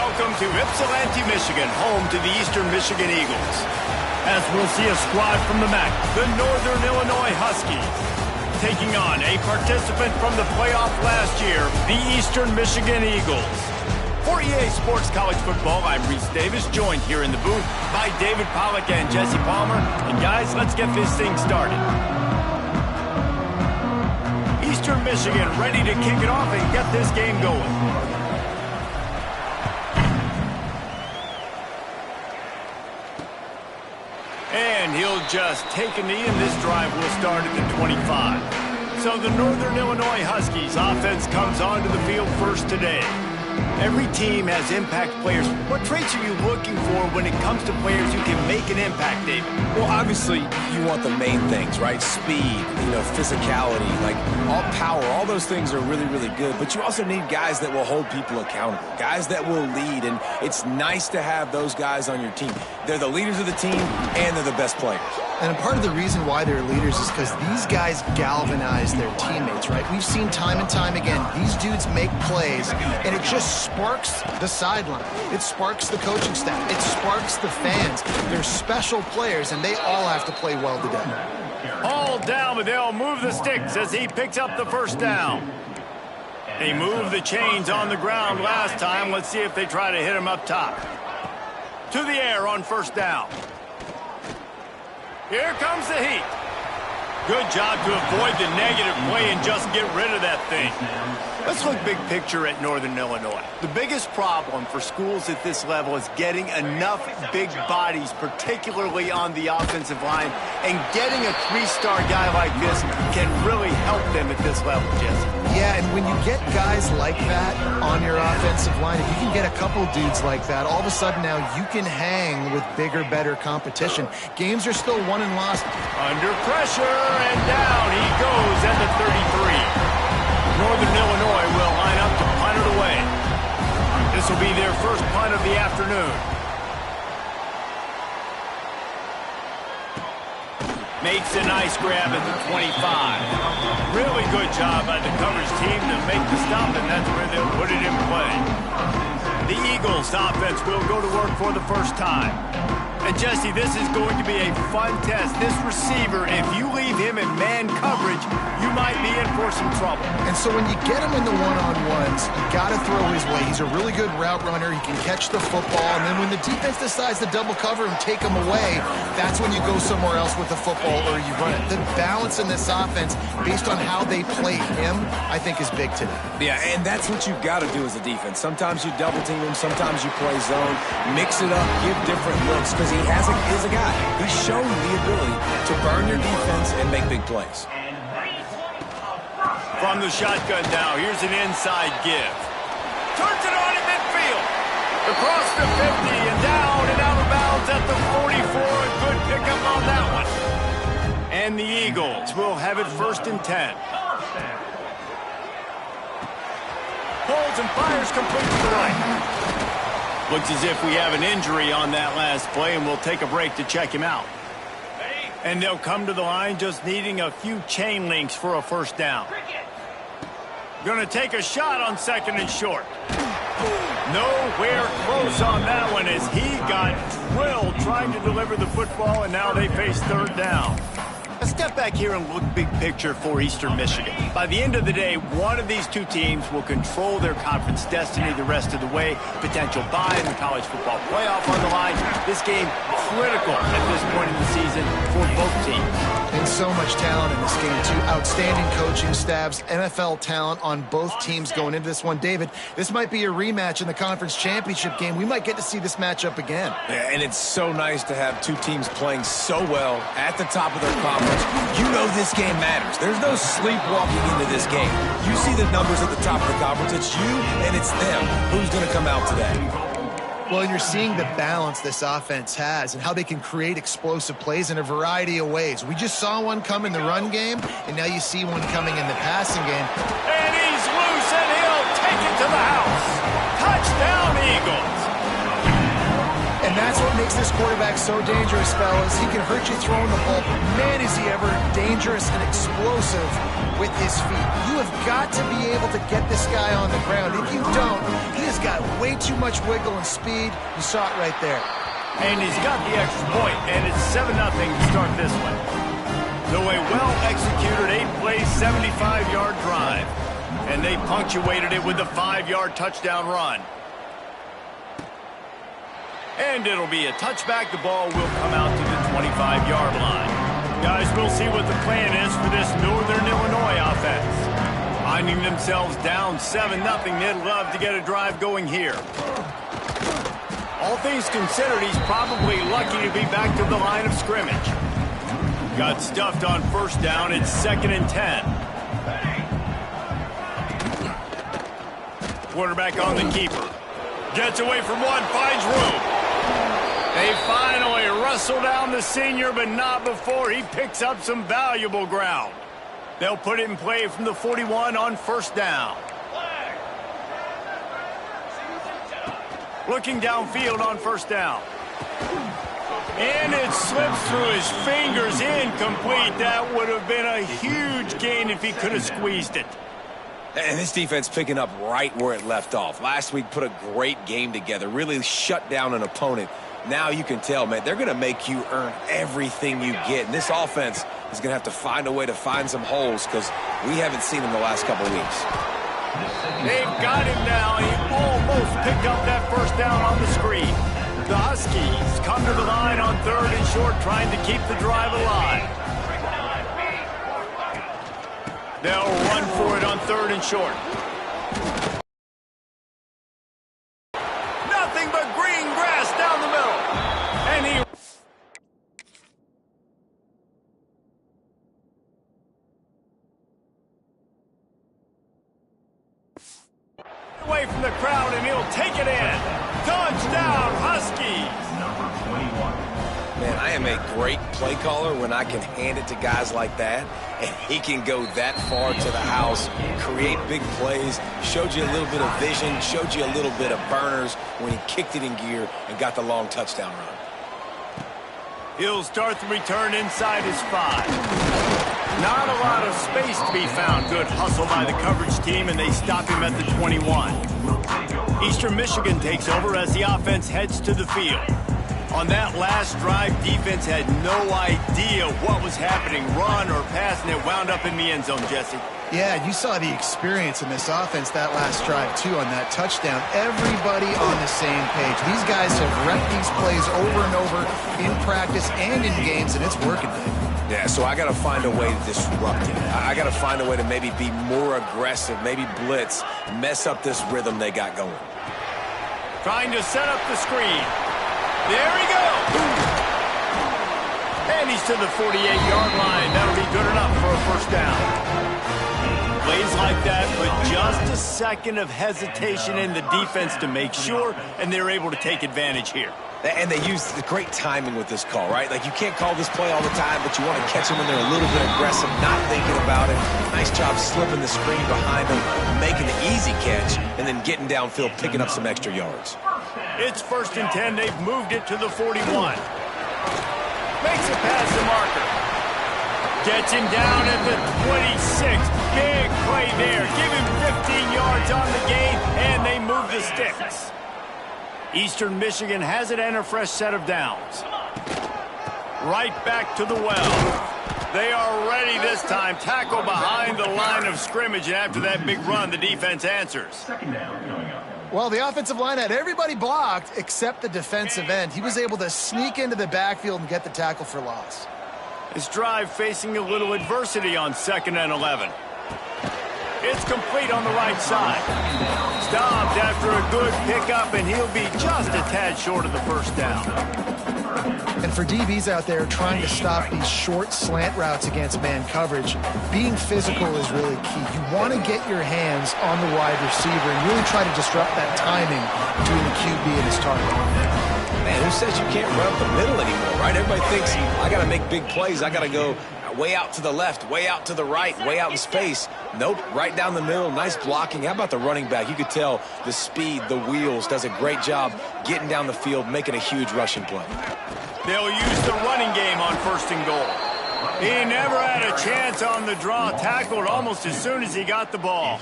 Welcome to Ypsilanti, Michigan, home to the Eastern Michigan Eagles. As we'll see a squad from the MAC, the Northern Illinois Huskies, taking on a participant from the playoff last year, the Eastern Michigan Eagles. For EA Sports College Football, I'm Reese Davis, joined here in the booth by David Pollack and Jesse Palmer. And guys, let's get this thing started. Eastern Michigan ready to kick it off and get this game going. And he'll just take a knee, and this drive will start at the 25. So the Northern Illinois Huskies offense comes onto the field first today. Every team has impact players. What traits are you looking for when it comes to players who can make an impact, David? Well, obviously, you want the main things, right? Speed, physicality, like all power, all those things are really, really good. But you also need guys that will hold people accountable, guys that will lead. And it's nice to have those guys on your team. They're the leaders of the team, and they're the best players. And a part of the reason why they're leaders is because these guys galvanize their teammates, right? We've seen time and time again, these dudes make plays, and it just sparks the sideline. It sparks the coaching staff. It sparks the fans. They're special players, and they all have to play well together. All down, but they'll move the sticks as he picks up the first down. They moved the chains on the ground last time. Let's see if they try to hit him up top. To the air on first down. Here comes the heat. Good job to avoid the negative play and just get rid of that thing. Let's look big picture at Northern Illinois. The biggest problem for schools at this level is getting enough big bodies, particularly on the offensive line, and getting a three-star guy like this can really help them at this level, Jesse. Yeah, and when you get guys like that on your offensive line, if you can get a couple dudes like that, all of a sudden now you can hang with bigger, better competition. Games are still won and lost. Under pressure, and down he goes at the 33. Northern Illinois will line up to punt it away. This will be their first punt of the afternoon. Makes a nice grab at the 25. Really good job by the coverage team to make the stop, and that's where they'll put it in play. The Eagles offense will go to work for the first time. And Jesse, this is going to be a fun test. This receiver, if you leave him in man coverage, you might be in for some trouble. And so when you get him in the one-on-ones, you got to throw his way. He's a really good route runner. He can catch the football. And then when the defense decides to double cover and take him away, that's when you go somewhere else with the football or you run it. The balance in this offense, based on how they play him, I think is big today. Yeah, and that's what you've got to do as a defense. Sometimes you double team him, sometimes you play zone, mix it up, give different looks, because he is a guy. He's shown the ability to burn your defense and make big plays. From the shotgun now, here's an inside give. Turns it on in midfield. Across the 50 and down and out of bounds at the 44. A good pickup on that one. And the Eagles will have it first and 10. Pulls and fires complete to the right. Looks as if we have an injury on that last play, and we'll take a break to check him out. And they'll come to the line just needing a few chain links for a first down. Going to take a shot on second and short. Nowhere close on that one as he got drilled trying to deliver the football, and now they face third down. Let's step back here and look big picture for Eastern Michigan. By the end of the day, one of these two teams will control their conference destiny the rest of the way. Potential bye in the college football playoff on the line. This game critical at this point in the season for both teams. And so much talent in this game, too. Outstanding coaching staffs, NFL talent on both teams going into this one. David, this might be a rematch in the conference championship game. We might get to see this matchup again. Yeah, and it's so nice to have two teams playing so well at the top of their conference. You know this game matters. There's no sleepwalking into this game. You see the numbers at the top of the conference. It's you and it's them. Who's going to come out today? Well, and you're seeing the balance this offense has and how they can create explosive plays in a variety of ways. We just saw one come in the run game, and now you see one coming in the passing game. And he's loose, and he'll take it to the house. Touchdown, Eagles. And And that's what makes this quarterback so dangerous, fellas. He can hurt you throwing the ball, but man, is he ever dangerous and explosive with his feet. You have got to be able to get this guy on the ground. If you don't, he has got way too much wiggle and speed. You saw it right there. And he's got the extra point, and it's 7-0 to start this one. So a well-executed 8-play, 75-yard drive. And they punctuated it with a 5-yard touchdown run. And it'll be a touchback. The ball will come out to the 25-yard line. Guys, we'll see what the plan is for this Northern Illinois offense. Finding themselves down 7-0, they'd love to get a drive going here. All things considered, he's probably lucky to be back to the line of scrimmage. Got stuffed on first down. It's 2nd and 10. Quarterback on the keeper. Gets away from one, finds room. They finally wrestle down the senior, but not before he picks up some valuable ground. They'll put it in play from the 41 on first down. Looking downfield on first down. And it slips through his fingers, incomplete. That would have been a huge gain if he could have squeezed it. And this defense picking up right where it left off. Last week put a great game together, really shut down an opponent. Now you can tell, man, they're going to make you earn everything you get. And this offense is going to have to find a way to find some holes because we haven't seen them the last couple of weeks. They've got him now. He almost picked up that first down on the screen. The Huskies come to the line on 3rd and short, trying to keep the drive alive. They'll run for it on 3rd and short. Nothing but green grass down the middle. And he... away from the crowd, and he'll take it in. Touchdown, Huskies! Man, I am a great play caller when I can hand it to guys like that, and he can go that far to the house, create big plays, showed you a little bit of vision, showed you a little bit of burners when he kicked it in gear and got the long touchdown run. He'll start the return inside his 5. Not a lot of space to be found. Good hustle by the coverage team, and they stop him at the 21. Eastern Michigan takes over as the offense heads to the field. On that last drive, defense had no idea what was happening, run or pass, and it wound up in the end zone, Jesse. Yeah, you saw the experience in this offense that last drive, too, on that touchdown. Everybody on the same page. These guys have repped these plays over and over in practice and in games, and it's working. Yeah, so I got to find a way to disrupt it. I got to find a way to maybe be more aggressive, maybe blitz, mess up this rhythm they got going. Trying to set up the screen. There he goes. And he's to the 48-yard line. That'll be good enough for a first down. Plays like that, but just a second of hesitation in the defense to make sure, and they're able to take advantage here. And they use the great timing with this call, right? Like, you can't call this play all the time, but you want to catch them when they're a little bit aggressive, not thinking about it. Nice job slipping the screen behind them, making the easy catch, and then getting downfield, picking up some extra yards. It's 1st and 10. They've moved it to the 41. Makes it past the marker. Gets him down at the 26. Big play there. Give him 15 yards on the game, and they move the sticks. Eastern Michigan has it and a fresh set of downs. Right back to the well. They are ready this time. Tackle behind the line of scrimmage, and after that big run, the defense answers. Well, the offensive line had everybody blocked except the defensive end. He was able to sneak into the backfield and get the tackle for loss. His drive facing a little adversity on 2nd and 11. It's complete on the right side. Stopped after a good pickup, and he'll be just a tad short of the first down. And for DBs out there trying to stop these short slant routes against man coverage, being physical is really key. You want to get your hands on the wide receiver and really try to disrupt that timing between the QB and his target. Man, who says you can't run up the middle anymore, right? Everybody thinks, I got to make big plays. I got to go way out to the left, way out to the right, way out in space. Nope, right down the middle. Nice blocking. How about the running back? You could tell the speed, the wheels, does a great job getting down the field, making a huge rushing play. They'll use the running game on 1st and goal. He never had a chance on the draw, tackled almost as soon as he got the ball.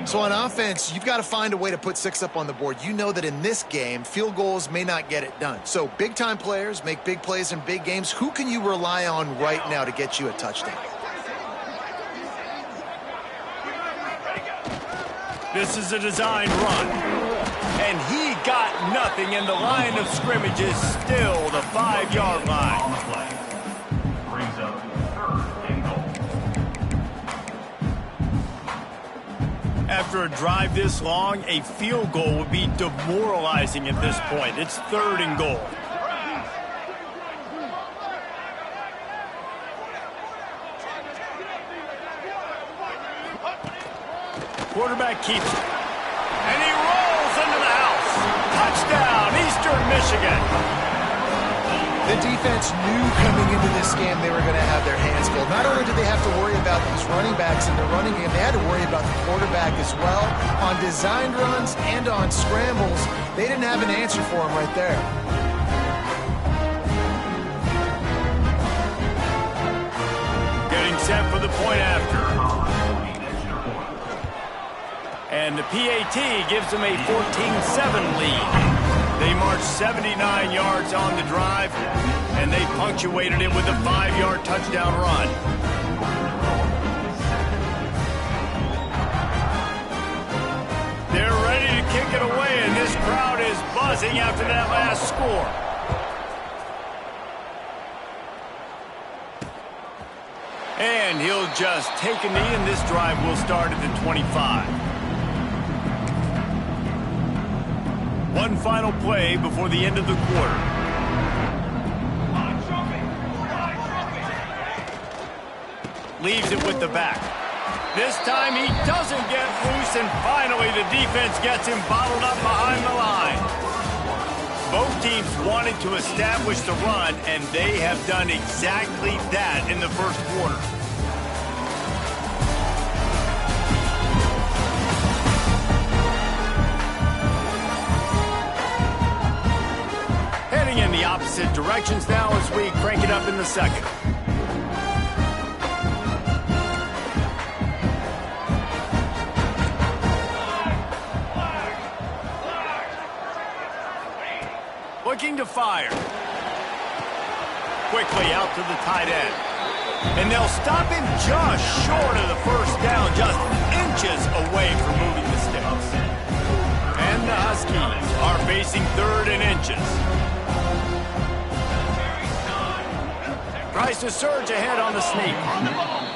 So on offense, you've got to find a way to put 6 up on the board. You know that in this game, field goals may not get it done. So big-time players make big plays in big games. Who can you rely on right now to get you a touchdown? This is a designed run. And he got nothing, and the line of scrimmage is still the 5-yard line. After a drive this long, a field goal would be demoralizing at this point. It's 3rd and goal. Quarterback keeps it. And he rolls into the house. Touchdown, Eastern Michigan. The defense knew coming into this game they were going to have their hands full. Not only did they have to worry about these running backs in the running game, they had to worry about the quarterback as well. On designed runs and on scrambles, they didn't have an answer for him right there. Getting set for the point after. And the PAT gives them a 14-7 lead. They marched 79 yards on the drive, and they punctuated it with a 5-yard touchdown run. They're ready to kick it away, and this crowd is buzzing after that last score. And he'll just take a knee, and this drive will start at the 25. One final play before the end of the quarter. Leaves it with the back. This time he doesn't get loose, and finally the defense gets him bottled up behind the line. Both teams wanted to establish the run, and they have done exactly that in the first quarter. In the opposite directions now as we crank it up in the second. Looking to fire. Quickly out to the tight end. And they'll stop him just short of the first down, just inches away from moving the sticks. And the Huskies are facing 3rd and inches. Tries to surge ahead on the sneak.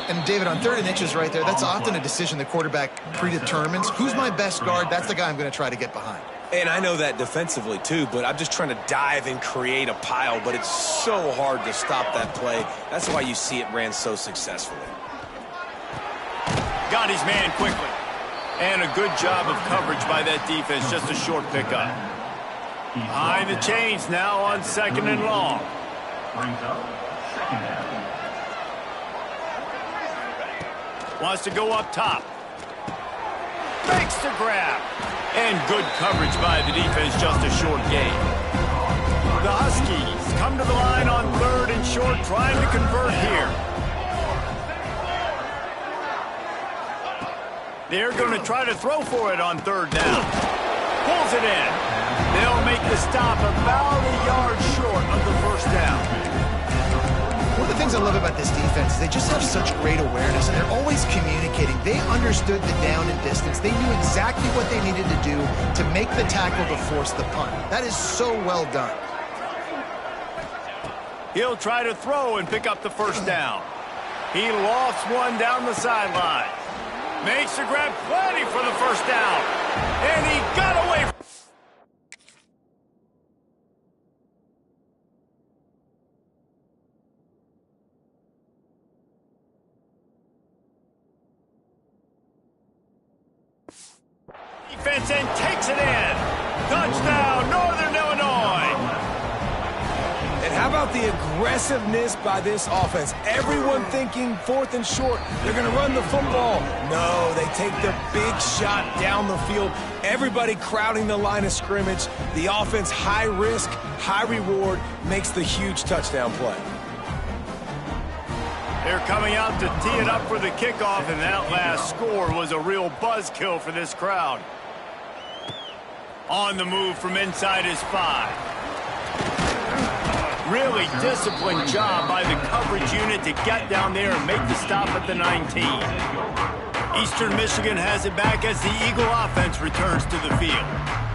And David, on 3rd and inches right there, that's often a decision the quarterback predetermines. Who's my best guard? That's the guy I'm going to try to get behind. And I know that defensively too, but I'm just trying to dive and create a pile, but it's so hard to stop that play. That's why you see it ran so successfully. Got his man quickly. And a good job of coverage by that defense, just a short pickup. Behind the chains now on 2nd and long. Wants to go up top. Makes the grab. And good coverage by the defense, just a short gain. The Huskies come to the line on 3rd and short, trying to convert here. They're going to try to throw for it on 3rd down. Pulls it in. They'll make the stop about a yard short of the first down. One of the things I love about this defense is they just have such great awareness, and they're always communicating. They understood the down and distance. They knew exactly what they needed to do to make the tackle to force the punt. That is so well done. He'll try to throw and pick up the first down. He lofts one down the sideline. Makes the grab, plenty for the first down. And he got away. Defense and takes it in. Touchdown, Northern Illinois. And how about the aggressiveness by this offense? Everyone thinking 4th and short, they're going to run the football. No, they take the big shot down the field. Everybody crowding the line of scrimmage. The offense, high risk, high reward, makes the huge touchdown play. They're coming out to tee it up for the kickoff, and that last score was a real buzzkill for this crowd. On the move from inside his 5. Really disciplined job by the coverage unit to get down there and make the stop at the 19. Eastern Michigan has it back as the Eagle offense returns to the field.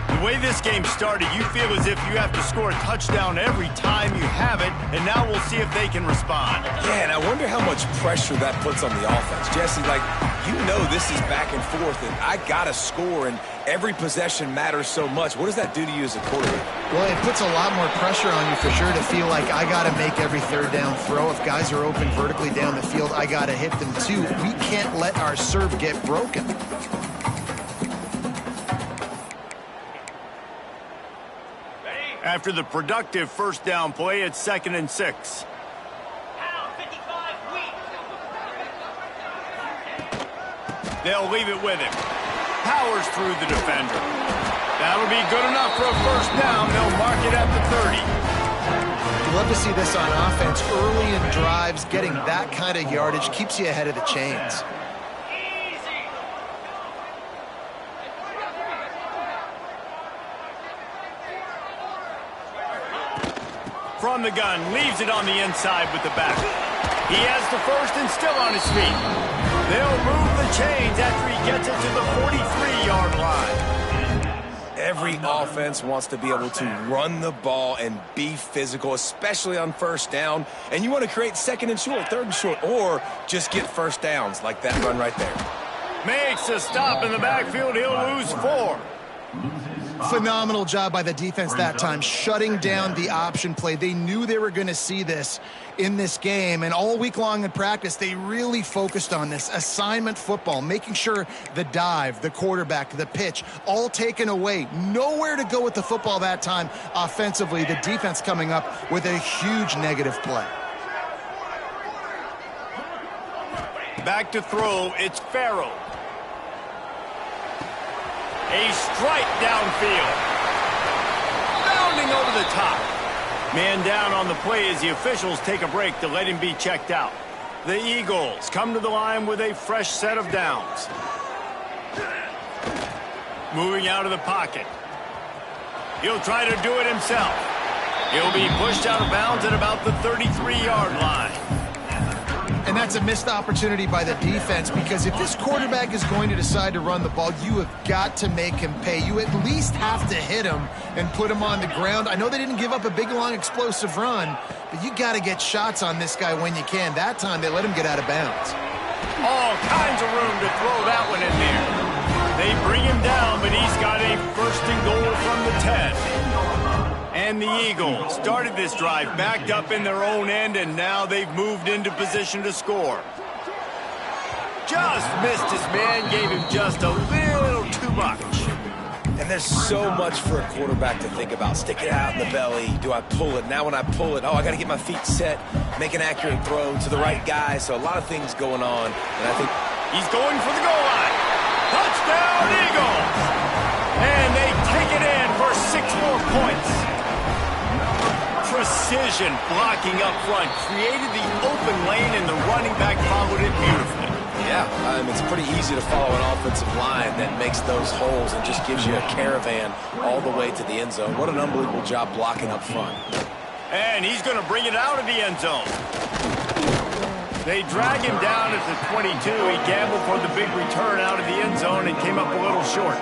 The way this game started, you feel as if you have to score a touchdown every time you have it, and now we'll see if they can respond. Yeah, and I wonder how much pressure that puts on the offense. Jesse, like, you know this is back and forth, and I got to score, and every possession matters so much. What does that do to you as a quarterback? Well, it puts a lot more pressure on you for sure to feel like I got to make every third down throw. If guys are open vertically down the field, I got to hit them too. We can't let our serve get broken. After the productive first down play, it's 2nd and 6. They'll leave it with him. Powers through the defender. That'll be good enough for a first down. They'll mark it at the 30. You love to see this on offense. Early in drives, getting that kind of yardage keeps you ahead of the chains. From the gun, leaves it on the inside with the back. He has the first and still on his feet. They'll move the chains after he gets it to the 43-yard line. Every offense wants to be able to run the ball and be physical, especially on first down. And you want to create 2nd and short, 3rd and short, or just get first downs like that run right there. Makes a stop in the backfield. He'll lose 4. Phenomenal job by the defense that time, shutting down the option play. They knew they were going to see this in this game, and all week long in practice, they really focused on this assignment football, making sure the dive, the quarterback, the pitch, all taken away. Nowhere to go with the football that time offensively. The defense coming up with a huge negative play. Back to throw, it's Farrell. A strike downfield. Bounding over the top. Man down on the play as the officials take a break to let him be checked out. The Eagles come to the line with a fresh set of downs. Moving out of the pocket. He'll try to do it himself. He'll be pushed out of bounds at about the 33-yard line. And that's a missed opportunity by the defense, because if this quarterback is going to decide to run the ball, you have got to make him pay. You at least have to hit him and put him on the ground. I know they didn't give up a big, long, explosive run, but you got to get shots on this guy when you can. That time, they let him get out of bounds. All kinds of room to throw that one in there. They bring him down, but he's got a first and goal from the 10. And the Eagles started this drive backed up in their own end, and now they've moved into position to score. Just missed his man, gave him just a little too much. And there's so much for a quarterback to think about. Stick it out in the belly. Do I pull it? Now when I pull it, I got to get my feet set, make an accurate throw to the right guy. So a lot of things going on. And I think he's going for the goal line. Touchdown, Eagles! And they take it in for 6 more points. Precision blocking up front created the open lane, and the running back followed it beautifully. Yeah, it's pretty easy to follow an offensive line that makes those holes and just gives you a caravan all the way to the end zone. What an unbelievable job blocking up front. And he's going to bring it out of the end zone. They drag him down at the 22. He gambled for the big return out of the end zone and came up a little short.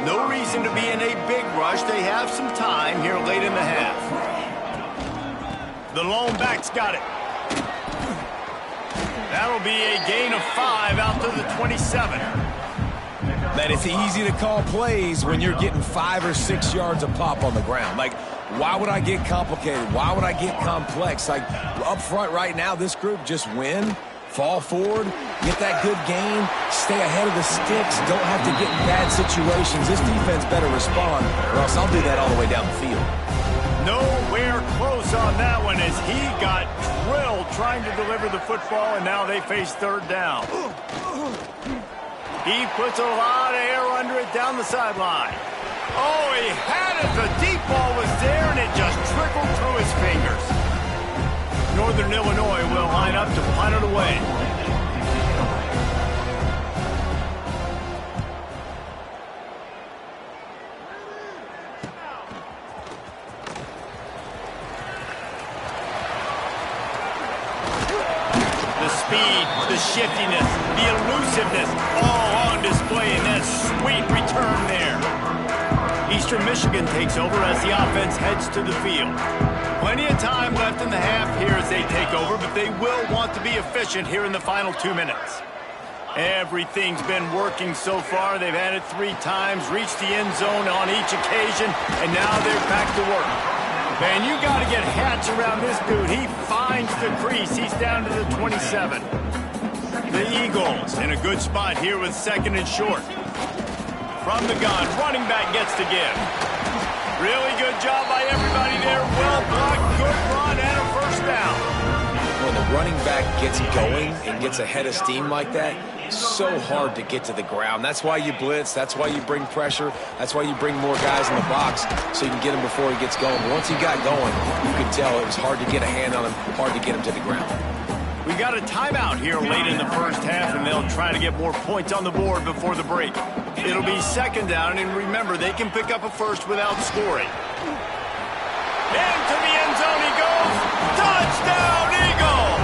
No reason to be in a big rush. They have some time here late in the half. The lone back's got it. That'll be a gain of 5 out to the 27. Man, it's easy to call plays when you're getting 5 or 6 yards of pop on the ground. Like, why would I get complicated? Why would I get complex? Like, up front right now, this group just win, fall forward, get that good gain, stay ahead of the sticks, don't have to get in bad situations. This defense better respond, or else I'll do that all the way down the field. Nowhere close on that one as he got drilled trying to deliver the football, and now they face third down. He puts a lot of air under it down the sideline. Oh, he had it. The deep ball was there, and it just trickled through his fingers. Northern Illinois will line up to punt it away. The speed, the shiftiness, the elusiveness, all on display in that sweet return there. Eastern Michigan takes over as the offense heads to the field. Plenty of time left in the half here as they take over, but they will want to be efficient here in the final 2 minutes. Everything's been working so far. They've had it 3 times, reached the end zone on each occasion, and now they're back to work. Man, you got to get hats around this dude. He finds the crease. He's down to the 27. The Eagles in a good spot here with 2nd and short. From the gun, running back gets to give. Really good job by everybody there. Well blocked, good run, and a first down. When the running back gets going and gets a head of steam like that, so hard to get to the ground. That's why you blitz. That's why you bring pressure. That's why you bring more guys in the box so you can get him before he gets going. But once he got going, you could tell it was hard to get a hand on him, hard to get him to the ground. We got a timeout here late in the first half, and they'll try to get more points on the board before the break. It'll be 2nd down, and remember, they can pick up a first without scoring. Into the end zone he goes. Touchdown, Eagles!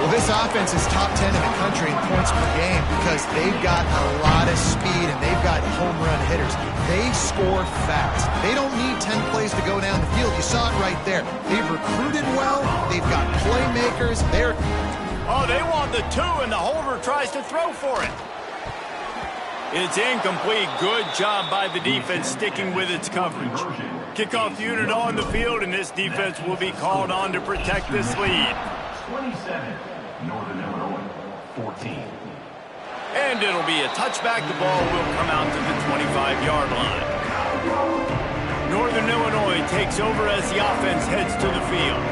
Well, this offense is top 10 in the country in points per game because they've got a lot of speed and they've got home run hitters. They score fast. They don't need 10 plays to go down the field. You saw it right there. They've recruited well. They've got playmakers. Oh, they want the 2, and the holder tries to throw for it. It's incomplete. Good job by the defense sticking with its coverage. Kickoff unit on the field, and this defense will be called on to protect this lead. 27, Northern Illinois, 14. And it'll be a touchback. The ball will come out to the 25-yard line. Northern Illinois takes over as the offense heads to the field.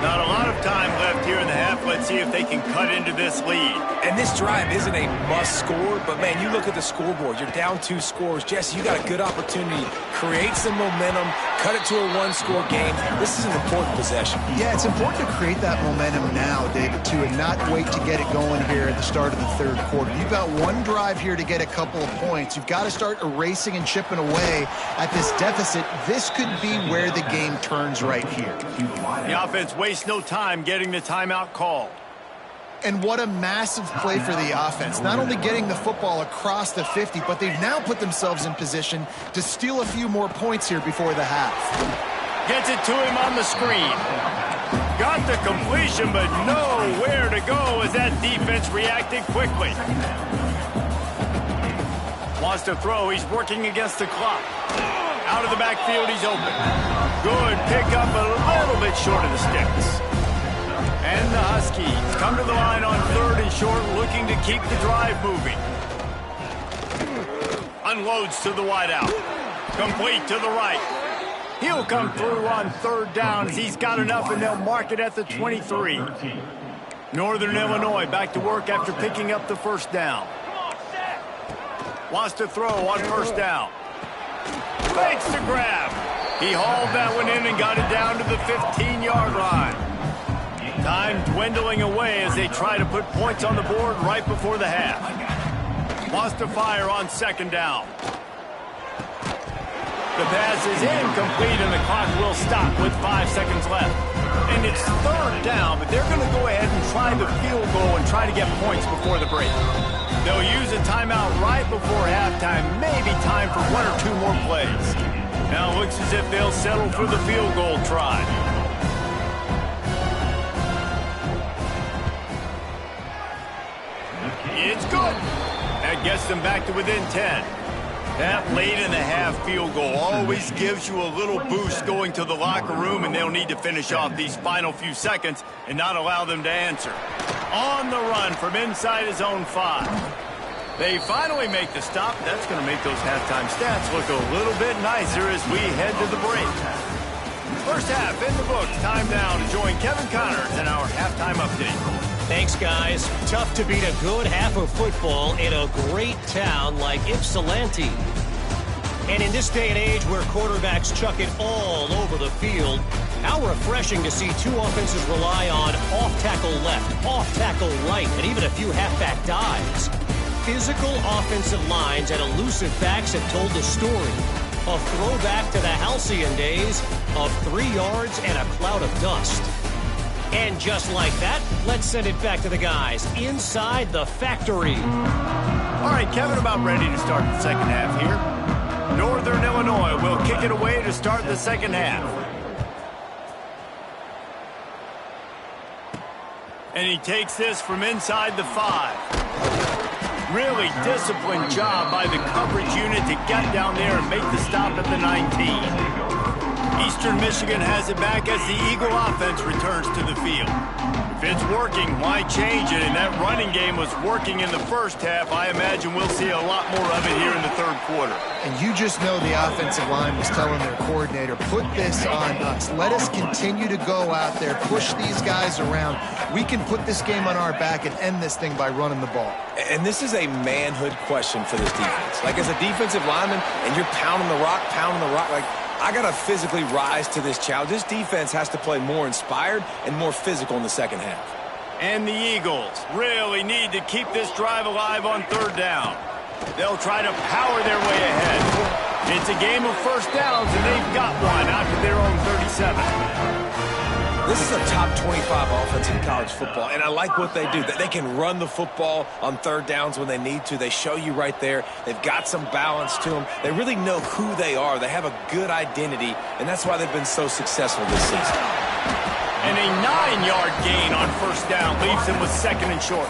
Not a lot of time left here in the half. Let's see if they can cut into this lead. And this drive isn't a must score, but man, you look at the scoreboard. You're down 2 scores. Jesse, you got a good opportunity. Create some momentum. Cut it to a 1-score game. This is an important possession. Yeah, it's important to create that momentum now, David, too, and not wait to get it going here at the start of the 3rd quarter. You've got 1 drive here to get a couple of points. You've got to start erasing and chipping away at this deficit. This could be where the game turns right here. The offense wastes no time getting the timeout called. And what a massive play for the offense. Not only getting the football across the 50, but they've now put themselves in position to steal a few more points here before the half. Gets it to him on the screen. Got the completion, but nowhere to go as that defense reacted quickly. Wants to throw. He's working against the clock. Out of the backfield, he's open. Good pickup, a little bit short of the sticks. And the Huskies come to the line on 3rd and short, looking to keep the drive moving. Unloads to the wideout. Complete to the right. He'll come through on 3rd down as he's got enough, and they'll mark it at the 23. Northern Illinois back to work after picking up the first down. Wants to throw on 1st down. Fakes the grab. He hauled that one in and got it down to the 15-yard line. Time dwindling away as they try to put points on the board right before the half. Wants to fire on 2nd down. The pass is incomplete, and the clock will stop with 5 seconds left. And it's 3rd down, but they're going to go ahead and try the field goal and try to get points before the break. They'll use a timeout right before halftime, maybe time for 1 or 2 more plays. Now it looks as if they'll settle for the field goal try. It's good. That gets them back to within 10. That late in the half field goal always gives you a little boost going to the locker room, and they'll need to finish off these final few seconds and not allow them to answer. On the run from inside his own 5. They finally make the stop. That's going to make those halftime stats look a little bit nicer as we head to the break. First half in the books. Time now to join Kevin Connors in our halftime update. Thanks, guys. Tough to beat a good half of football in a great town like Ypsilanti. And in this day and age where quarterbacks chuck it all over the field, how refreshing to see two offenses rely on off-tackle left, off-tackle right, and even a few halfback dives. Physical offensive lines and elusive backs have told the story. A throwback to the halcyon days of 3 yards and a cloud of dust. And just like that, let's send it back to the guys inside the factory. All right, Kevin, about ready to start the second half here. Northern Illinois will kick it away to start the second half. And he takes this from inside the 5. Really disciplined job by the coverage unit to get down there and make the stop at the 19. Eastern Michigan has it back as the Eagle offense returns to the field. If it's working, why change it? And that running game was working in the first half. I imagine we'll see a lot more of it here in the third quarter. And you just know the offensive line was telling their coordinator, put this on us. Let us continue to go out there, push these guys around. We can put this game on our back and end this thing by running the ball. And this is a manhood question for this defense. Like, as a defensive lineman, and you're pounding the rock, like, I got to physically rise to this challenge. This defense has to play more inspired and more physical in the second half. And the Eagles really need to keep this drive alive on third down. They'll try to power their way ahead. It's a game of first downs, and they've got one out to their own 37. This is a top 25 offense in college football, and I like what they do. They can run the football on third downs when they need to. They show you right there. They've got some balance to them. They really know who they are. They have a good identity, and that's why they've been so successful this season. And a 9-yard gain on first down leaves them with second and short.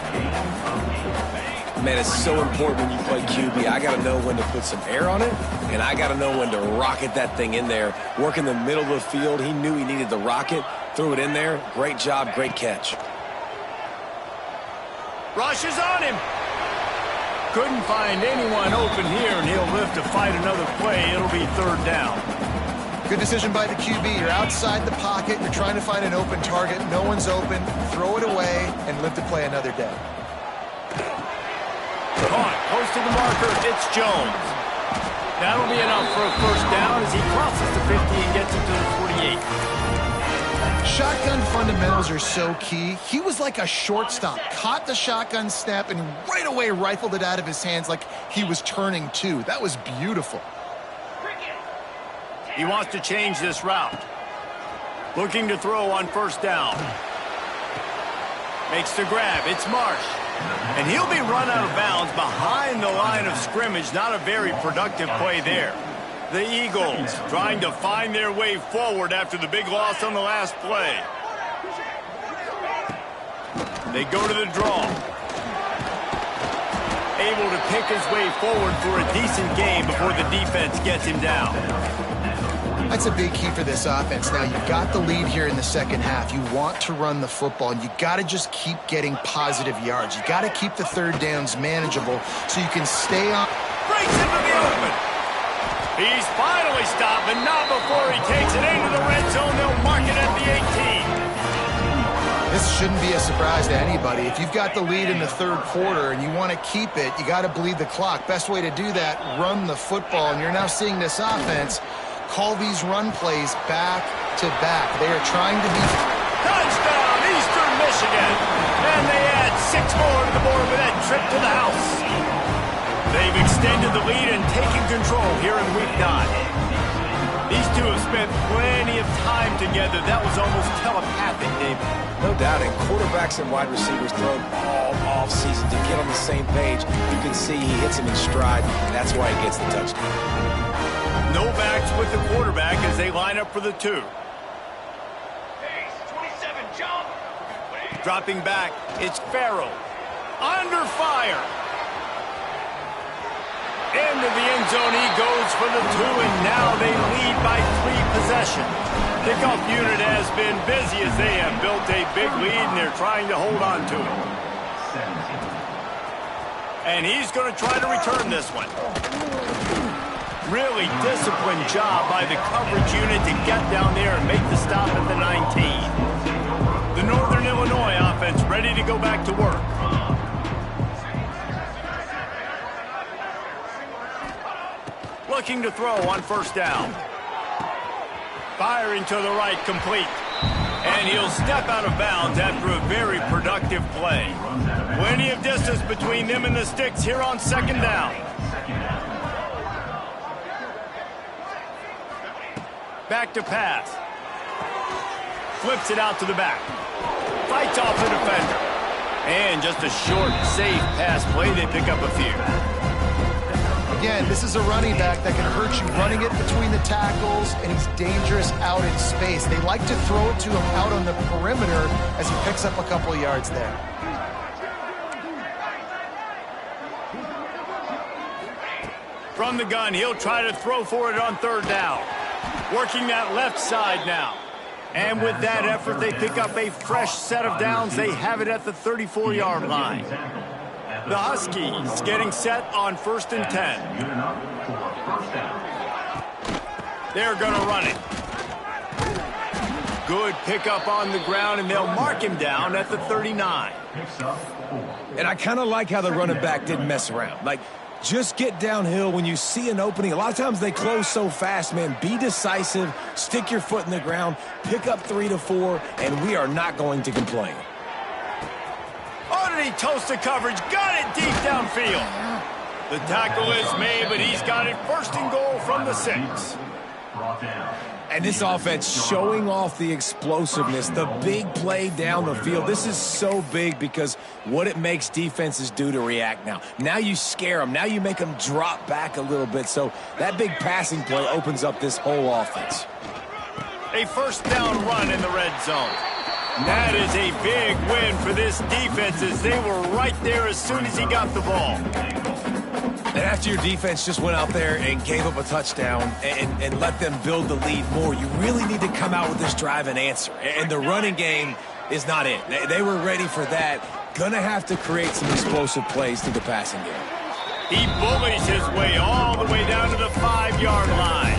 Man, it's so important when you play QB. I got to know when to put some air on it, and I got to know when to rocket that thing in there. Work in the middle of the field. He knew he needed the rocket. Threw it in there. Great job, great catch. Rush is on him. Couldn't find anyone open here, and he'll live to fight another play. It'll be third down. Good decision by the QB. You're outside the pocket. You're trying to find an open target. No one's open. Throw it away and live to play another day. Caught, close to the marker. It's Jones. That'll be enough for a first down as he crosses the 50 and gets it to the 48. Shotgun fundamentals are so key. He was like a shortstop. Caught the shotgun snap and right away rifled it out of his hands like he was turning two. That was beautiful. He wants to change this route. Looking to throw on first down. Makes the grab. It's Marsh. And he'll be run out of bounds behind the line of scrimmage. Not a very productive play there. The Eagles trying to find their way forward after the big loss on the last play. They go to the draw. Able to pick his way forward for a decent game before the defense gets him down. That's a big key for this offense. Now, you've got the lead here in the second half. You want to run the football, and you got to just keep getting positive yards. You got to keep the third downs manageable so you can stay on. Breaks into the open. He's finally stopped, but not before he takes it into the red zone. They'll mark it at the 18. This shouldn't be a surprise to anybody. If you've got the lead in the third quarter and you want to keep it, you got to bleed the clock. Best way to do that, run the football. And you're now seeing this offense call these run plays back to back. They are trying to be... Touchdown, Eastern Michigan. And they add 6 more to the board with that trip to the house. They've extended the lead and taken control here in week 9. These two have spent plenty of time together. That was almost telepathic, David. No doubt, and quarterbacks and wide receivers throw all off season to get on the same page. You can see he hits him in stride, and that's why he gets the touchdown. No backs with the quarterback as they line up for the 2. Dropping back, it's Farrell. Under fire. Into the end zone he goes for the 2, and now they lead by 3 possessions. Kickoff unit has been busy as they have built a big lead, and they're trying to hold on to it. And he's going to try to return this one. Really disciplined job by the coverage unit to get down there and make the stop at the 19. The Northern Illinois offense ready to go back to work. Looking to throw on first down. Firing to the right, complete. And he'll step out of bounds after a very productive play. Plenty of distance between them and the sticks here on second down. Back to pass. Flips it out to the back. Fights off the defender. And just a short, safe pass play. They pick up a few. Again, this is a running back that can hurt you running it between the tackles, and he's dangerous out in space. They like to throw it to him out on the perimeter as he picks up a couple of yards there. From the gun, he'll try to throw for it on third down. Working that left side now. And with that effort, they pick up a fresh set of downs. They have it at the 34-yard line. The Huskies getting set on 1st and 10. They're going to run it. Good pickup on the ground, and they'll mark him down at the 39. And I kind of like how the running back didn't mess around. Like, just get downhill when you see an opening. A lot of times they close so fast, man. Be decisive, stick your foot in the ground, pick up 3 to 4, and we are not going to complain. Oh, did he toast the coverage? Got it deep downfield. The tackle is made, but he's got it 1st and goal from the 6. And this offense showing off the explosiveness, the big play down the field. This is so big because what it makes defenses do to react now. Now you scare them. Now you make them drop back a little bit. So that big passing play opens up this whole offense. A 1st down run in the red zone. That is a big win for this defense as they were right there as soon as he got the ball. And after your defense just went out there and gave up a touchdown and let them build the lead more, you really need to come out with this drive and answer. And the running game is not it. They were ready for that. Gonna have to create some explosive plays through the passing game. He bullies his way all the way down to the 5-yard line.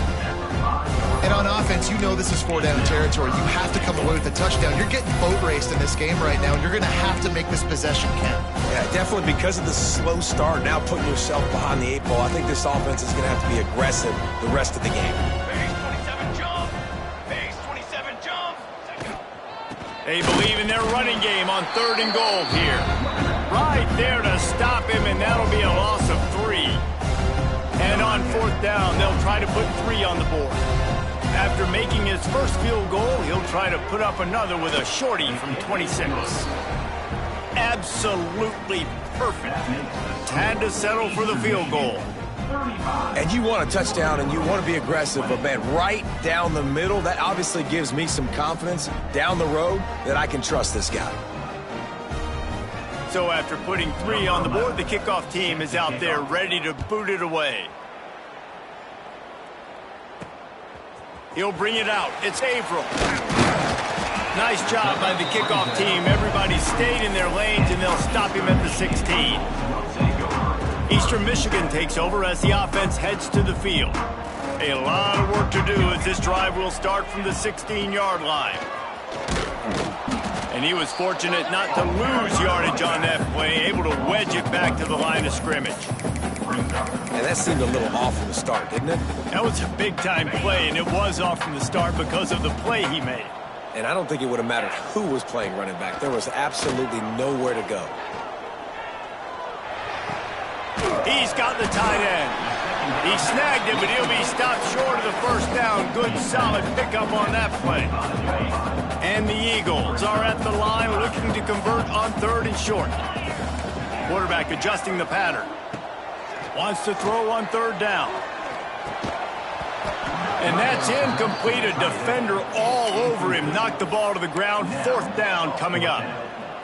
And on offense, you know this is 4-down territory. You have to come away with a touchdown. You're getting boat raced in this game right now, and you're going to have to make this possession count. Yeah, definitely because of the slow start, now putting yourself behind the 8 ball, I think this offense is going to have to be aggressive the rest of the game. Base 27 jump. Base 27 jump. They believe in their running game on 3rd and goal here. Right there to stop him, and that'll be a loss of 3. And on 4th down, they'll try to put 3 on the board. After making his first field goal, he'll try to put up another with a shorty from 26. Absolutely perfect. Had to settle for the field goal. And you want a touchdown and you want to be aggressive, but man, right down the middle, that obviously gives me some confidence down the road that I can trust this guy. So after putting 3 on the board, the kickoff team is out there ready to boot it away. He'll bring it out. It's Averill. Nice job by the kickoff team. Everybody stayed in their lanes, and they'll stop him at the 16. Eastern Michigan takes over as the offense heads to the field. A lot of work to do as this drive will start from the 16-yard line. And he was fortunate not to lose yardage on that play, able to wedge it back to the line of scrimmage. And that seemed a little off from the start, didn't it? That was a big-time play, and it was off from the start because of the play he made. And I don't think it would have mattered who was playing running back. There was absolutely nowhere to go. He's got the tight end. He snagged it, but he'll be stopped short of the 1st down. Good, solid pickup on that play. And the Eagles are at the line looking to convert on 3rd and short. Quarterback adjusting the pattern. Wants to throw on 3rd down. And that's incomplete. A defender all over him. Knocked the ball to the ground. 4th down coming up.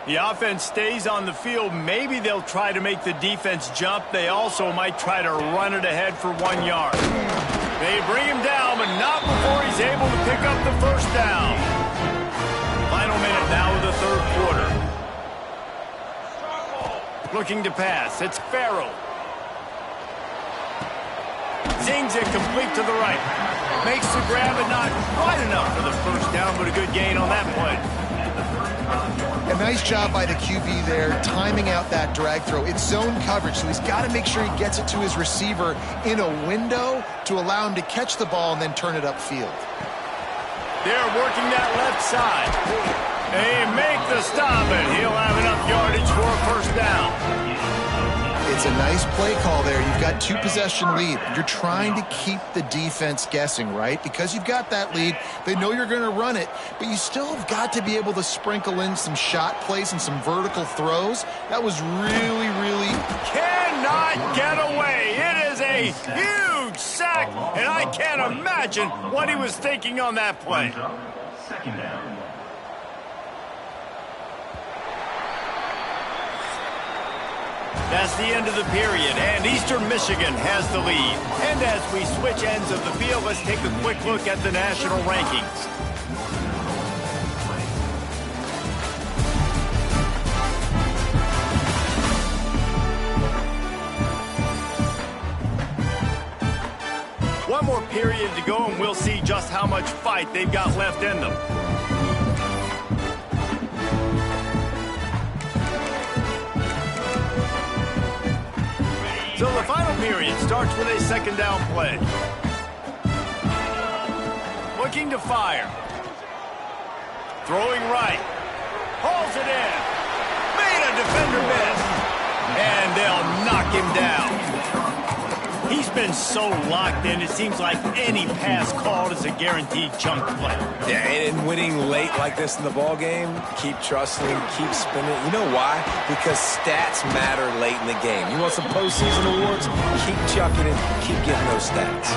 The offense stays on the field. Maybe they'll try to make the defense jump. They also might try to run it ahead for 1 yard. They bring him down, but not before he's able to pick up the 1st down. Final minute now of the 3rd quarter. Looking to pass. It's Farrell. Zings it complete to the right. Makes the grab, but not quite enough for the first down, but a good gain on that play. A nice job by the QB there, timing out that drag throw. It's zone coverage, so he's got to make sure he gets it to his receiver in a window to allow him to catch the ball and then turn it upfield. They're working that left side. They make the stop, and he'll have enough yardage for a first down. It's a nice play call there. You've got 2-possession lead. You're trying to keep the defense guessing, right? Because you've got that lead, they know you're going to run it, but you still have got to be able to sprinkle in some shot plays and some vertical throws. That was really, really... Cannot get away. It is a huge sack, and I can't imagine what he was thinking on that play. Second down. That's the end of the period, and Eastern Michigan has the lead. And as we switch ends of the field, let's take a quick look at the national rankings. One more period to go, and we'll see just how much fight they've got left in them. So the final period starts with a second down play. Looking to fire. Throwing right. Hauls it in. Made a defender miss. And they'll knock him down. He's been so locked in, it seems like any pass called is a guaranteed chunk play. Yeah, and winning late like this in the ball game, keep trusting, keep spinning. You know why? Because stats matter late in the game. You want some postseason awards? Keep chucking it, keep getting those stats.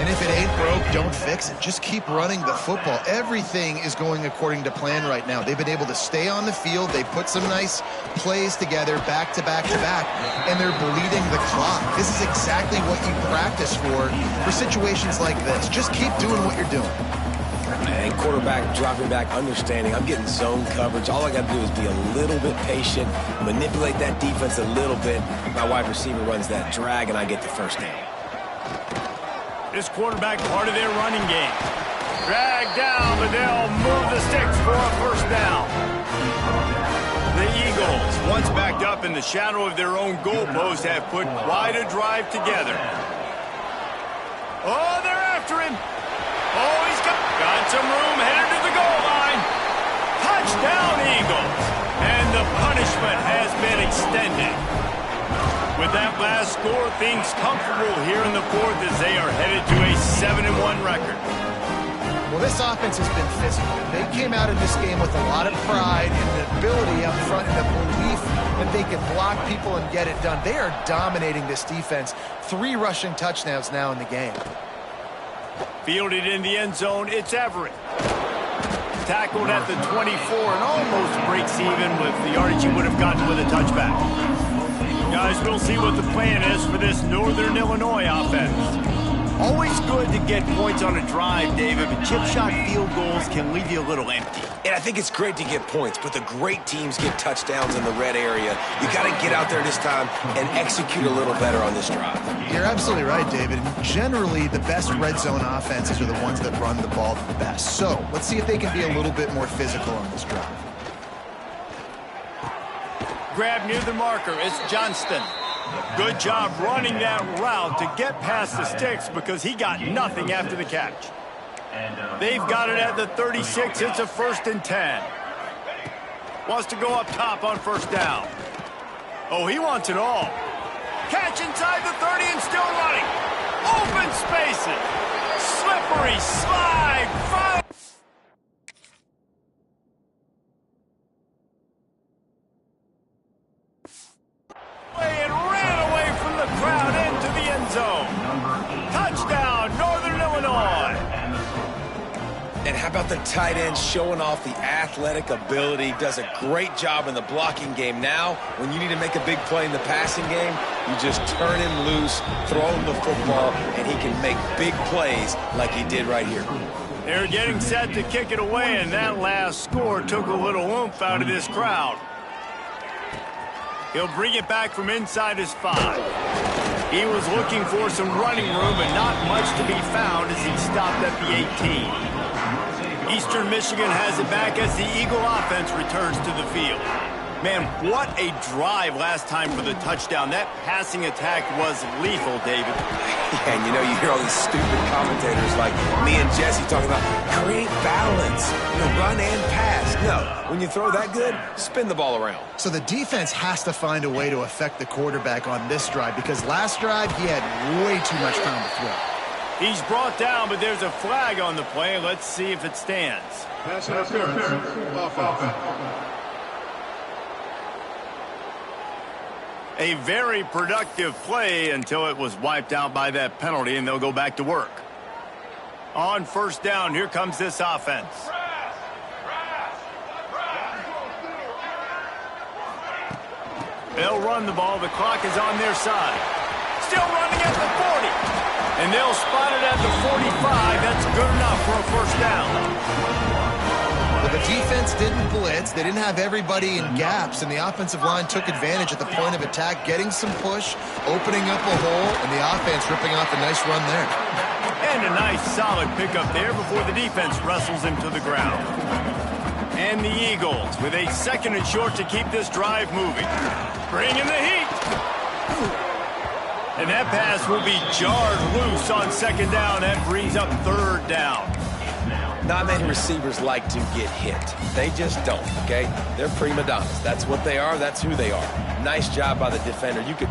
And if it ain't broke, don't fix it. Just keep running the football. Everything is going according to plan right now. They've been able to stay on the field. They put some nice plays together back to back to back, and they're bleeding the clock. This is exactly what you practice for situations like this. Just keep doing what you're doing. And quarterback dropping back, understanding I'm getting zone coverage. All I got to do is be a little bit patient, manipulate that defense a little bit. My wide receiver runs that drag, and I get the first down. This quarterback part of their running game. Dragged down, but they'll move the sticks for a first down. The Eagles, once backed up in the shadow of their own goalpost, have put quite a drive together. Oh, they're after him. Oh, he's got some room, headed to the goal line. Touchdown, Eagles. And the punishment has been extended. With that last score, things comfortable here in the fourth as they are headed to a 7-1 record. Well, this offense has been physical. They came out of this game with a lot of pride and the ability up front and the belief that they can block people and get it done. They are dominating this defense. 3 rushing touchdowns now in the game. Fielded in the end zone, it's Everett. Tackled at the 24 and almost breaks even with the yardage he would have gotten with a touchback. Guys, we'll see what the plan is for this Northern Illinois offense. Always good to get points on a drive, David, but chip shot field goals can leave you a little empty. And I think it's great to get points, but the great teams get touchdowns in the red area. You got to get out there this time and execute a little better on this drive. You're absolutely right, David. And generally, the best red zone offenses are the ones that run the ball the best. So let's see if they can be a little bit more physical on this drive. Grab near the marker. It's Johnston. Good job running that route to get past the sticks because he got nothing after the catch. They've got it at the 36. It's a 1st and 10. Wants to go up top on first down. Oh, he wants it all. Catch inside the 30 and still running. Open spaces. Slippery slide. Fire. And ran away from the crowd into the end zone. Touchdown, Northern Illinois. And how about the tight end showing off the athletic ability? Does a great job in the blocking game. Now, when you need to make a big play in the passing game, you just turn him loose, throw him the football, and he can make big plays like he did right here. They're getting set to kick it away, and that last score took a little oomph out of this crowd. He'll bring it back from inside his 5. He was looking for some running room, but not much to be found as he stopped at the 18. Eastern Michigan has it back as the Eagle offense returns to the field. Man, what a drive last time for the touchdown. That passing attack was lethal, David. And you know, you hear all these stupid commentators like me and Jesse talking about create balance, run and pass. No, when you throw that good, spin the ball around. So the defense has to find a way to affect the quarterback on this drive because last drive he had way too much time to throw. He's brought down, but there's a flag on the play. Let's see if it stands. Pass interference. Offense. A very productive play until it was wiped out by that penalty, and they'll go back to work. On first down, here comes this offense. They'll run the ball. The clock is on their side. Still running at the 40. And they'll spot it at the 45. That's good enough for a first down. Well, the defense didn't blitz. They didn't have everybody in gaps, and the offensive line took advantage at the point of attack, getting some push, opening up a hole, and the offense ripping off a nice run there. And a nice solid pickup there before the defense wrestles him to the ground. And the Eagles with a 2nd and short to keep this drive moving. Bringing the heat. And that pass will be jarred loose on 2nd down. That brings up 3rd down. Not many receivers like to get hit. They just don't, okay? They're prima donnas. That's what they are. That's who they are. Nice job by the defender. You could...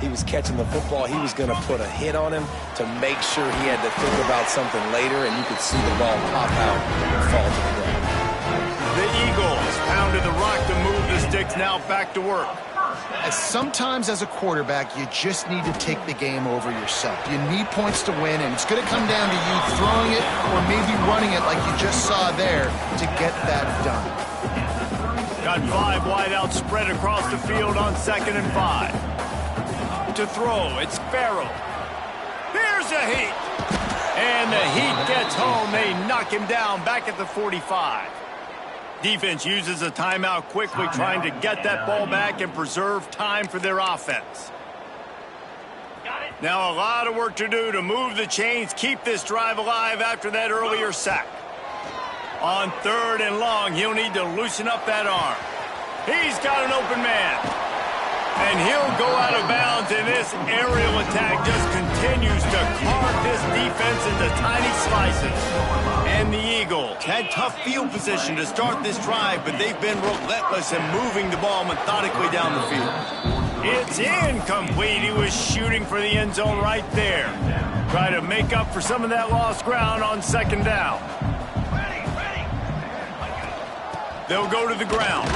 He was catching the football. He was going to put a hit on him to make sure he had to think about something later, and you could see the ball pop out and fall to the ground. The Eagles pounded the rock to move the sticks, now back to work. Sometimes as a quarterback, you just need to take the game over yourself. You need points to win, and it's going to come down to you throwing it or maybe running it like you just saw there to get that done. Got 5 wideouts spread across the field on 2nd and 5. To throw, it's Farrell. Here's a heat. And the heat gets home. They knock him down back at the 45. Defense uses a timeout quickly, trying to get that ball back and preserve time for their offense. Now a lot of work to do to move the chains, keep this drive alive after that earlier sack. On 3rd and long, he'll need to loosen up that arm. He's got an open man. And he'll go out of bounds, and this aerial attack just continues to carve this defense into tiny slices. And the Eagles had tough field position to start this drive, but they've been relentless in moving the ball methodically down the field. It's incomplete. He was shooting for the end zone right there. Try to make up for some of that lost ground on 2nd down. They'll go to the ground.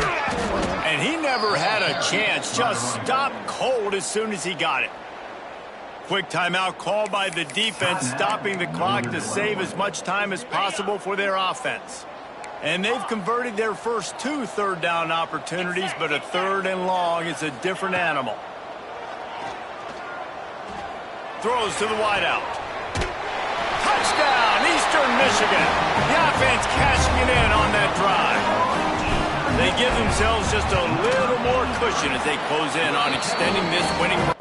And he never had a chance. Just stopped cold as soon as he got it. Quick timeout called by the defense, stopping the clock to save as much time as possible for their offense. And they've converted their first 2 3rd down opportunities, but a 3rd and long is a different animal. Throws to the wideout. Touchdown, Eastern Michigan. The offense cashing it in on that drive. They give themselves just a little more cushion as they close in on extending this winning run.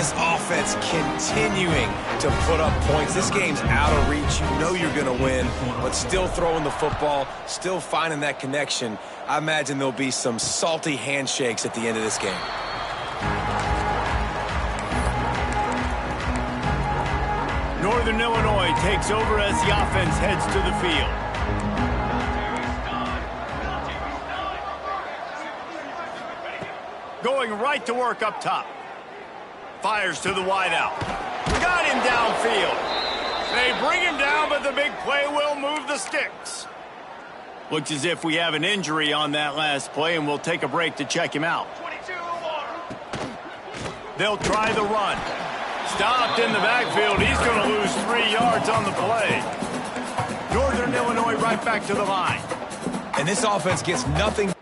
this offense continuing to put up points. This game's out of reach. You know you're going to win, but still throwing the football, still finding that connection. I imagine there'll be some salty handshakes at the end of this game. Northern Illinois takes over as the offense heads to the field. Going right to work up top. Fires to the wideout. Got him downfield. They bring him down, but the big play will move the sticks. Looks as if we have an injury on that last play, and we'll take a break to check him out. They'll try the run. Stopped in the backfield. He's going to lose 3 yards on the play. Northern Illinois right back to the line. And this offense gets nothing.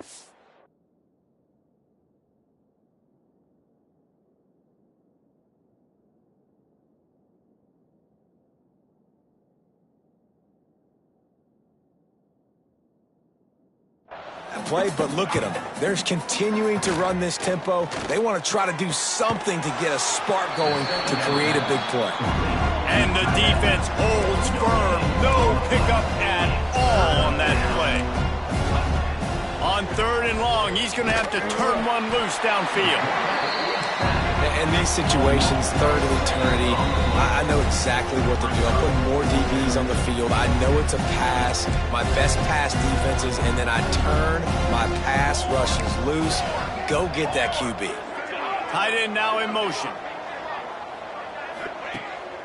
Play, but look at them. They're continuing to run this tempo. They want to try to do something to get a spark going to create a big play. And the defense holds firm. No pickup at all on that play. On 3rd and long, he's going to have to turn one loose downfield. In these situations, 3rd and eternity, I know exactly what to do. I'm putting more DBs on the field. I know it's a pass, my best pass defenses, and then I turn my pass rushes loose. Go get that QB. Tight end now in motion.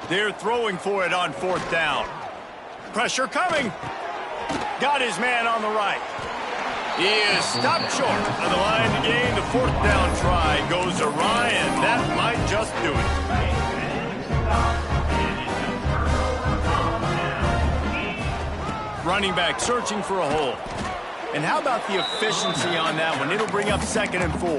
They're throwing for it on 4th down. Pressure coming. Got his man on the right. He is stopped short of the line to gain. The 4th down try goes to Ryan. That might just do it. Running back searching for a hole. And how about the efficiency on that one? It'll bring up 2nd and 4.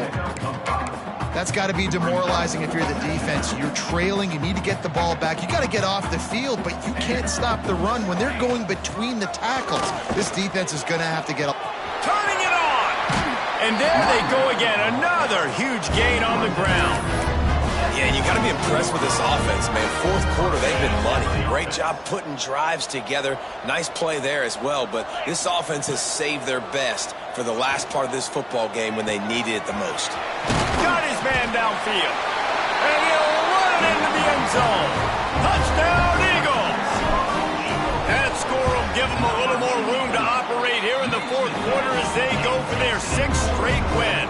That's got to be demoralizing if you're the defense. You're trailing. You need to get the ball back. You got to get off the field, but you can't stop the run. When they're going between the tackles, this defense is going to have to get up. Turning it on. And there they go again. Another huge gain on the ground. Yeah, you got to be impressed with this offense, man. 4th quarter, they've been money. Great job putting drives together. Nice play there as well, but this offense has saved their best for the last part of this football game when they needed it the most. Got his man downfield. And he'll run it into the end zone. Touchdown, Eagles. That score will give them a little more room to operate here in the 4th quarter as they go for their 6th straight win.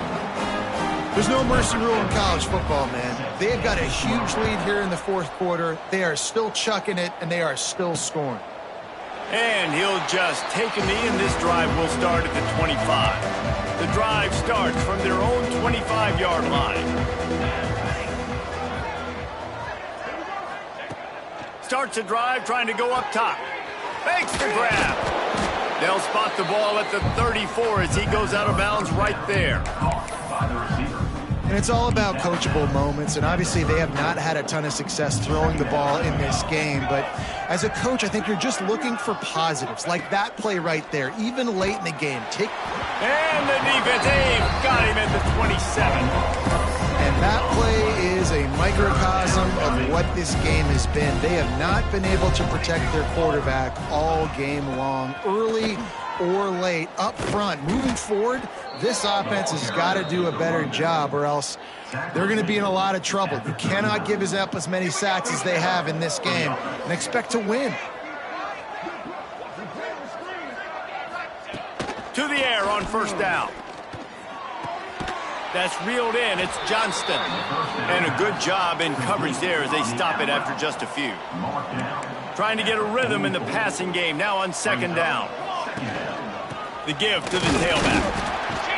There's no mercy rule in college football, man. They've got a huge lead here in the 4th quarter. They are still chucking it, and they are still scoring. And he'll just take a knee, and this drive will start at the 25. The drive starts from their own 25-yard line. Starts a drive trying to go up top. Makes the grab. They'll spot the ball at the 34 as he goes out of bounds right there. And it's all about coachable moments, and obviously they have not had a ton of success throwing the ball in this game, but as a coach, I think you're just looking for positives, like that play right there, even late in the game. And the defense got him at the 27. And that play is a microcosm of what this game has been. They have not been able to protect their quarterback all game long, early or late, up front. Moving forward, this offense has got to do a better job or else they're going to be in a lot of trouble. You cannot give up as many sacks as they have in this game and expect to win. To the air on 1st down. That's reeled in. It's Johnston. And a good job in coverage there as they stop it after just a few. Trying to get a rhythm in the passing game now on 2nd down. The give to the tailback.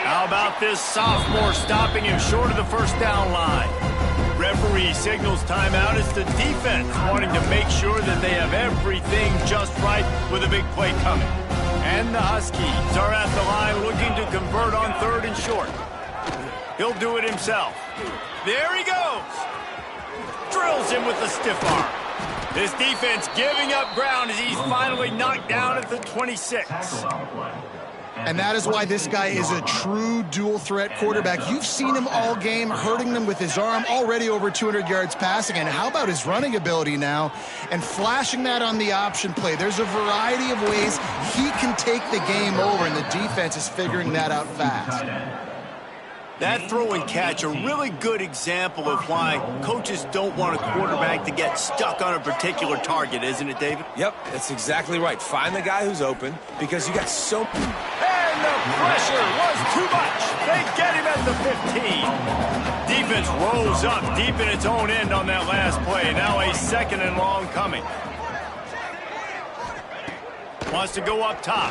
How about this sophomore stopping him short of the 1st down line? Referee signals timeout. It's the defense wanting to make sure that they have everything just right with a big play coming. And the Huskies are at the line looking to convert on 3rd and short. He'll do it himself. There he goes. Drills him with the stiff arm. This defense giving up ground as he's finally knocked down at the 26. And that is why this guy is a true dual-threat quarterback. You've seen him all game, hurting them with his arm, already over 200 yards passing. And how about his running ability now? And flashing that on the option play. There's a variety of ways he can take the game over, and the defense is figuring that out fast. That throw and catch, a really good example of why coaches don't want a quarterback to get stuck on a particular target, isn't it, David? Yep, that's exactly right. Find the guy who's open because you got so... And the pressure was too much. They get him at the 15. Defense rolls up deep in its own end on that last play. Now a 2nd and long coming. Wants to go up top.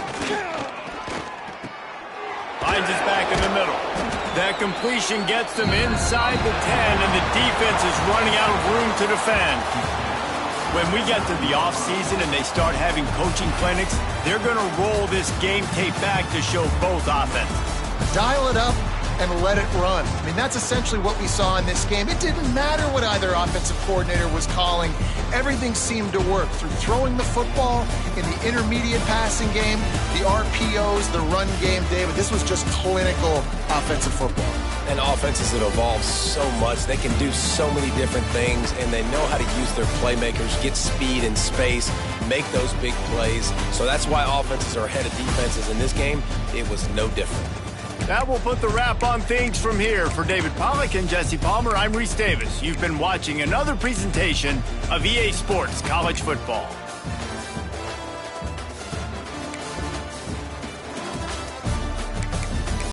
Finds his back in the middle. That completion gets them inside the 10, and the defense is running out of room to defend. When we get to the offseason and they start having coaching clinics, they're going to roll this game tape back to show both offenses. Dial it up and let it run. I mean, that's essentially what we saw in this game. It didn't matter what either offensive coordinator was calling. Everything seemed to work through throwing the football in the intermediate passing game, the RPOs, the run game, David. This was just clinical offensive football. And offenses that evolve so much, they can do so many different things, and they know how to use their playmakers, get speed and space, make those big plays. So that's why offenses are ahead of defenses. In this game, it was no different. That will put the wrap on things from here. For David Pollack and Jesse Palmer, I'm Reese Davis. You've been watching another presentation of EA Sports College Football.